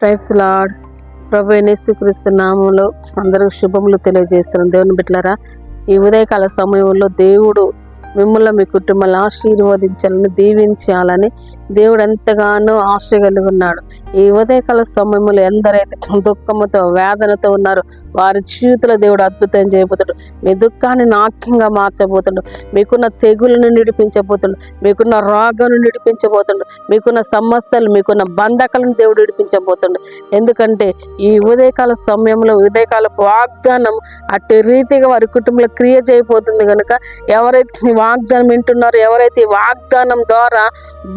Praise the lord. ప్రభు యేసుక్రీస్తు నామములో అందరూ శుభములు తెలియజేస్తున్నాను. దేవుని బిడ్డలారా, ఈ ఉదయకాల సమయంలో దేవుడు మిమ్మల్ని మీ కుటుంబాలను ఆశీర్వదించాలని, దీవించాలని దేవుడు ఎంతగానో ఆశ కలిగి ఉన్నాడు. ఈ ఉదయకాల సమయంలో ఎందరైతే దుఃఖముతో వేదనతో ఉన్నారో వారి జీవితంలో దేవుడు అద్భుతం చేయబోతాడు. మీ దుఃఖాన్ని నాట్యంగా మార్చబోతాడు. మీకున్న తెగులను నిడిపించబోతాడు. మీకున్న రోగాలను నిడిపించబోతాడు. మీకున్న సమస్యలు, మీకున్న బంధకాలను దేవుడు విడిపించబోతాడు. ఎందుకంటే ఈ ఉదయకాల సమయంలో ఉదయకాలపు వాగ్దానం అట్టి రీతిగా వారి కుటుంబంలో క్రియ చేయబోతుంది కనుక ఎవరైతే ఈ వాగ్దానం వింటున్నారో, ఎవరైతే ఈ వాగ్దానం ద్వారా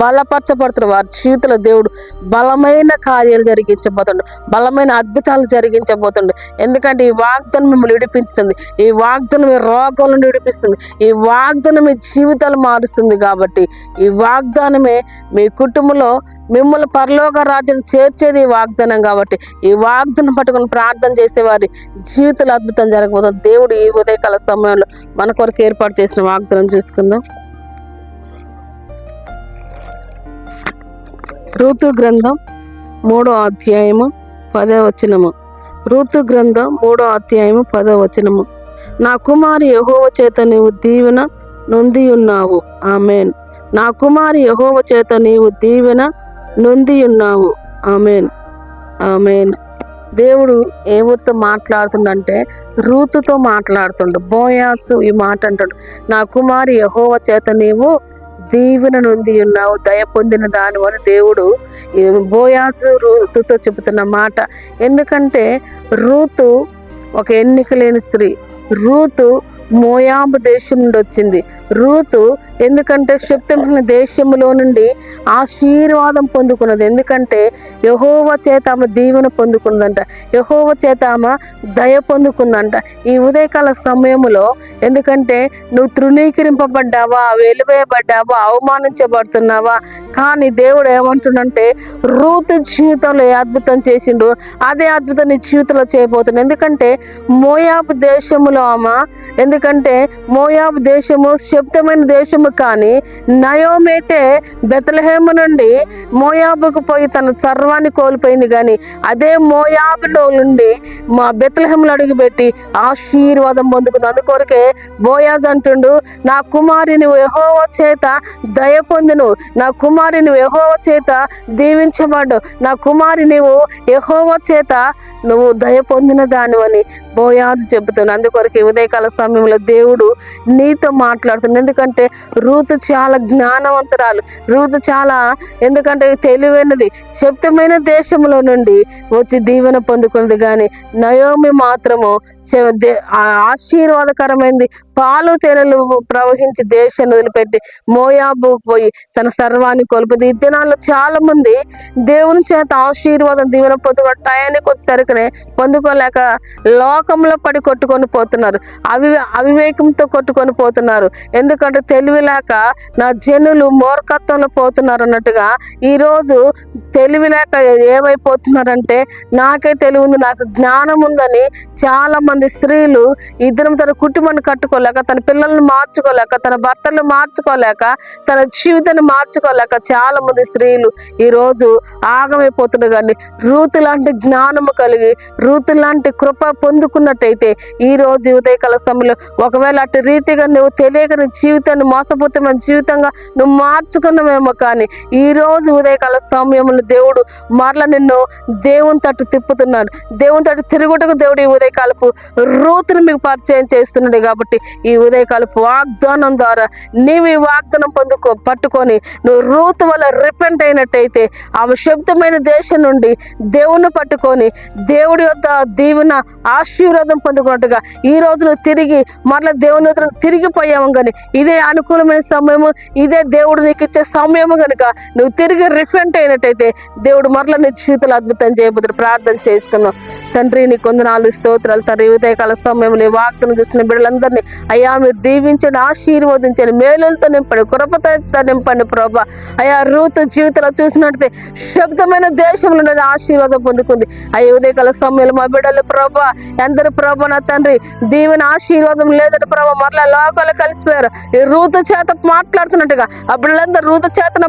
బలపరచబడుతున్న వారి జీవితంలో దేవుడు బలమైన కార్యాలు జరిగించబోతుండు, బలమైన అద్భుతాలు జరిగించబోతుండు. ఎందుకంటే ఈ వాగ్దానం మిమ్మల్ని విడిపించుతుంది. ఈ వాగ్దానం మీ రోగాలను విడిపిస్తుంది. ఈ వాగ్దానం మీ జీవితాలు మారుస్తుంది. కాబట్టి ఈ వాగ్దానమే మీ కుటుంబంలో మిమ్మల్ని పరలోక రాజ్యం చేర్చేది ఈ వాగ్దానం. కాబట్టి ఈ వాగ్దానం పట్టుకుని ప్రార్థన చేసేవారి జీవితాలు అద్భుతం జరగబోతుంది. దేవుడు ఈ ఉదయకాల సమయంలో మన కొరకు ఏర్పాటు చేసిన వాగ్దానం చూసుకుందాం. రూతు గ్రంథం 3వ అధ్యాయము 10వ వచనము. రూతు గ్రంథం 3వ అధ్యాయము 10వ వచనము. నా కుమారి యెహోవా చేత నీవు దీవెన నొంది ఉన్నావు. ఆమెన్. నా కుమారి యెహోవా చేత నీవు దీవెన నొంది ఉన్నావు. ఆమెన్. ఆమెన్. దేవుడు ఎవరితో మాట్లాడుతుండంటే రూతుతో మాట్లాడుతుండు. బోయాసు ఈ మాట అంటాడు, నా కుమారి యెహోవా చేత నీవు దీవెన నొంది ఉన్నావు, దయ పొందిన దాని అని దేవుడు బోయాజు రూతుతో చెబుతున్న మాట. ఎందుకంటే రూతు ఒక ఎన్నిక లేని స్త్రీ. రూతు మోయాబు దేశం నుండి వచ్చింది. రూతు ఎందుకంటే శక్తిమైన దేశంలో నుండి ఆశీర్వాదం పొందుకున్నది. ఎందుకంటే యెహోవా చేత ఆమె దీవెన పొందుకుందంట, యెహోవా చేత ఆమె దయ పొందుకుందంట. ఈ ఉదయకాల సమయంలో ఎందుకంటే నువ్వు తృణీకరింపబడ్డావా, వెలివేయబడ్డావా, అవమానించబడుతున్నావా, కానీ దేవుడు ఏమంటుండంటే రూతు జీవితంలో ఏ అద్భుతం చేసిండు అదే అద్భుతం నీ జీవితంలో చేయబోతుంది. ఎందుకంటే మోయాబు దేశంలో ఆమె, ఎందుకంటే మోయాబు దేశము శబ్దమైన దేశము, కానీ నయోమి అయితే బెత్లెహేము నుండి మోయాబుకు పోయి తన సర్వాన్ని కోల్పోయింది. కానీ అదే మోయాబులో నుండి మా బెత్లెహేములో అడుగుపెట్టి ఆశీర్వాదం పొందుకుంది. అందుకొరకే బోయాజ్ అంటుండు, నా కుమారి నువ్వు యెహోవా చేత దయ పొందును, నా కుమారి నువ్వు యెహోవా చేత దీవించబడ్డు, నా కుమారి నువ్వు యెహోవా చేత నువ్వు దయ పొందిన దానివని బోయాజు చెబుతున్నాను. అందుకొరకు ఉదయకాల సమయంలో దేవుడు నీతో మాట్లాడుతుంది. ఎందుకంటే రూతు చాలా జ్ఞానవంతురాలు. రూతు చాలా ఎందుకంటే తెలివైనది. శక్తమైన దేశంలో నుండి వచ్చి దీవెన పొందుకున్నది. కానీ నయోమి మాత్రము ఆశీర్వాదకరమైనది. పాలు తేనెలు ప్రవహించి దేశాన్ని వదిలిపెట్టి మోయాబు పోయి తన సర్వాన్ని కోల్పోయింది. ఈ దినాల్లో చాలా మంది దేవుని చేత ఆశీర్వాదం దీవెన పొందుకో టయానికి వచ్చేసరికనే పొందుకోలేక లోకంలో పడి కొట్టుకొని పోతున్నారు. అవివేకంతో కొట్టుకొని పోతున్నారు. ఎందుకంటే తెలివి లేక నా జనులు మూర్ఖత్వంలో పోతున్నారు అన్నట్టుగా ఈరోజు తెలివి లేక ఏమైపోతున్నారంటే నాకే తెలివి ఉంది, నాకు జ్ఞానం ఉందని చాలా మంది స్త్రీలు ఇద్దరం తన కుటుంబాన్ని కట్టుకోలేక, తన పిల్లల్ని మార్చుకోలేక, తన భర్తలను మార్చుకోలేక, తన జీవితాన్ని మార్చుకోలేక చాలా మంది స్త్రీలు ఈరోజు ఆగమైపోతున్నారు. కానీ రూతు లాంటి జ్ఞానము కలిగి, రూతు లాంటి కృప పొందుకున్నట్టయితే ఈ రోజు ఉదయకాల సమయంలో ఒకవేళ అటు రీతిగా నువ్వు తెలియక నీ జీవితాన్ని మోసపోతున్న జీవితంగా నువ్వు మార్చుకున్నావేమో, కానీ ఈ రోజు ఉదయకాల సమయంలో దేవుడు మరల నిన్ను దేవుని తట్టు తిప్పుతున్నాడు. దేవుని తట్టు తిరుగుటకు దేవుడు ఈ ఉదయకాలపు రూతును మీకు పరిచయం చేస్తున్నాడు. కాబట్టి ఈ ఉదయకాలపు వాగ్దానం ద్వారా నీవు ఈ వాగ్దానం పట్టుకొని నువ్వు రూతు వల్ల రిపెంట్ అయినట్టయితే ఆమె శబ్దమైన దేశం నుండి దేవుని పట్టుకొని దేవుడి యొక్క దీవెన ఆశీర్వాదం పొందుకున్నట్టుగా ఈ రోజు నువ్వు తిరిగి మరలా దేవుని వద్ద తిరిగిపోయావు. కానీ ఇదే అనుకూలమైన సమయము, ఇదే దేవుడు నీకు ఇచ్చే సమయము. కనుక నువ్వు తిరిగి రిపెంట్ అయినట్టయితే దేవుడు మరలా నీ జీవితంలో అద్భుతం చేయబోతున్నారు. ప్రార్థన చేసుకుందాం. తండ్రి నీ కొందనాలు స్తోత్రాలు. తండ్రి ఉదయకాల సమయంలో వాగ్దానం చూసిన బిడ్డలందరినీ అయ్యా మీరు దీవించండి, ఆశీర్వదించండి, మేలులతో నింపండి, కృపతో నింపండి ప్రభా. అయ్యా రూతు జీవితంలో చూసినట్టే శబ్దమైన దేశంలో నేను ఆశీర్వాదం పొందుకుంది. అయ్యా ఉదయకాల సమయంలో మా బిడ్డలు ప్రభా ఎందరు ప్రభా నా తండ్రి దీవెన ఆశీర్వాదం లేదని ప్రభా మరలా లోకాలు కలిసిపోయారు. ఈ రూతు చేత మాట్లాడుతున్నట్టుగా ఆ బిడ్డలందరూ రూతు చేతన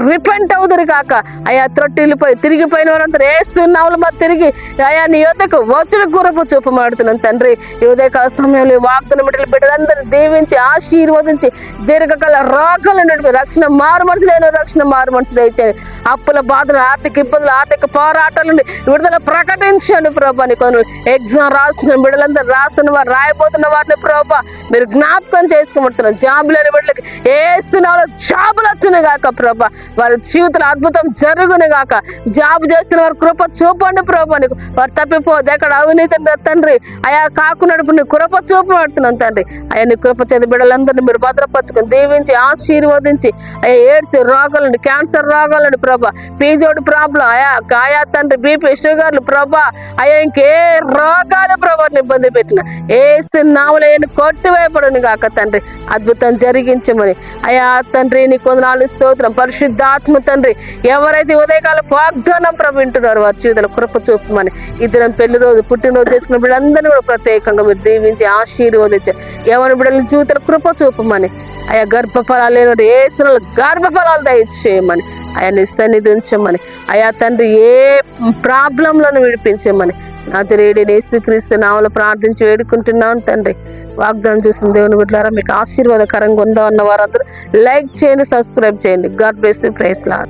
రిపెంట్ అవుదురు కాక అయ్యా త్రొట్టిల్లిపోయి తిరిగిపోయిన వారందరూ ఏసునామములో మరి తిరిగి అయ్యా నీ యొద్దకు వచ్చిన కృప చూపమాడుతున్నాను తండ్రి. ఈ ఉదయకాల సమయంలో వాగ్దాన బిడ్డలందరూ దీవించి ఆశీర్వదించి దీర్ఘకాల రోగాలు రక్షణ మారుమనసు లేని రక్షణ మారుమనసు దయచేయండి. అప్పుల బాధలు, ఆర్థిక ఇబ్బందులు, ఆర్థిక పోరాటాల నుండి విడుదల ప్రకటించండి ప్రభా. నీ కొన్ని ఎగ్జామ్ రాసిన బిడ్డలందరూ రాసిన వారు రాయబోతున్న వారిని ప్రభా మీరు జ్ఞాపకం చేసుకోమంటున్నారు. జాబ్ లేని బిడ్డలకి ఏసునామములో జాబులు వచ్చును గాక ప్రభా. వారి జీవితంలో అద్భుతం జరుగును గాక. జాబ్ చేస్తున్న వారి కృప చూపండి ప్రభా. నీకు వారు తప్పిపోదు ఎక్కడ అవినీతి తండ్రి అయా కాకుండా నీ కృప చూపబడుతున్నాను తండ్రి. అయ్యా నీ కృప చేతి బిడ్డలందరినీ మీరు భద్రపరచుకొని దీవించి ఆశీర్వదించి అయ్యా ఎయిడ్స్ రోగాలండి, క్యాన్సర్ రోగాలండి ప్రభా, పీజోడి ప్రాబ్లం ఆయా తండ్రి బీపీ షుగర్లు ప్రభా అయ్యా ఇంకే రోగాలు ప్రభాని ఇబ్బంది పెట్టిన ఏసు నామములో కొట్టివేయబడును గాక తండ్రి. అద్భుతం జరిగించమని అయ్యా తండ్రి నీ కొందనాలు స్తోత్రం. పరిశుద్ధాత్మ తండ్రి ఎవరైతే ఉదయకాల వాగ్దానం ప్రభు వింటున్నారు వారి జీవితంలో కృప చూపమని ఈ దినం పెళ్లి రోజు పుట్టినరోజు చేసుకున్న బిడ్డలందరినీ కూడా ప్రత్యేకంగా మీరు దీవించి ఆశీర్వదించారు. ఎవరి బిడ్డల జీవితంలో కృప చూపమని అయ్యా గర్భఫలాలు లేని ఏసునామములో గర్భఫలాలు దయచేయమని అయ్యా నీ సన్నిధి ఉంచమని అయ్యా తండ్రి ఏ ప్రాబ్లంలను విడిపించమని నజరేయుడైన యేసుక్రీస్తు నామములో ప్రార్థించి వేడుకుంటున్నాను తండ్రి. వాగ్దానం చూసిన దేవుని బిడ్డలారా మీకు ఆశీర్వాదకరంగా ఉందా ఉన్న వారందరూ లైక్ చేయండి, సబ్స్క్రైబ్ చేయండి. God bless you. Praise lord.